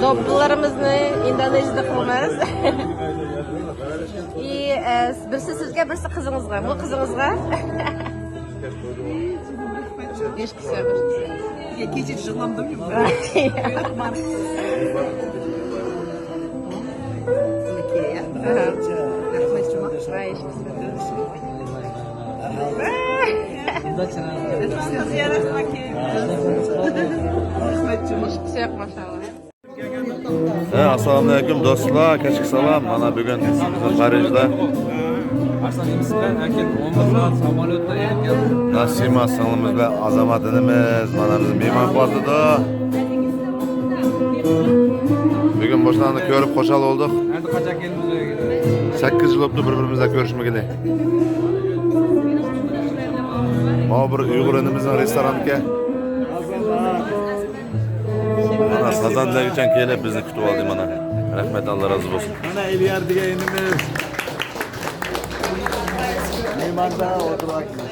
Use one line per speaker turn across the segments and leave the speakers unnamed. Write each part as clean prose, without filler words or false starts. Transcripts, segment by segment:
Dobbularimizni Indoneziyada qilamiz. Birisi sizga, birisi qizingizga. Bu qizingizga. Hech qilsa bir.
Kecha yig'lamdim-ku.
Assalomu alaykum do'stlar, kechki salom. Mana bugun Parijda Nasima singlimizda bilan Azamat inimiz, mana biz mehmon bo'ldi-da. Bugun boshlarni ko'rib qo'shal oldik.
Endi qachon kelamiz uyga?
8 yil bo'ldi bir-birimizga ko'rishmagili. Mana bir Uyg'ur inimizning restoraniga mana Sazanlar uchun kelib bizni kutib oldi mana. Rahmat, Alloh rozi bo'lsin.
Mana Eliyar deganimiz. Mehmonda o'tiryapmiz.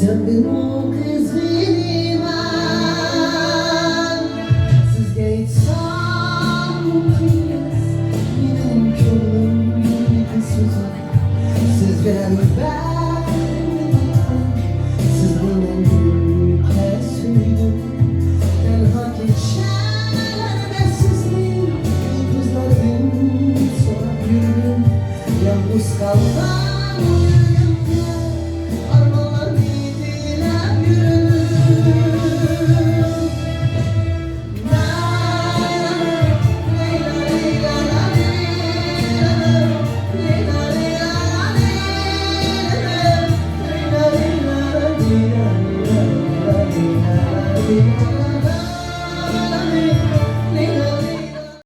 Sen benim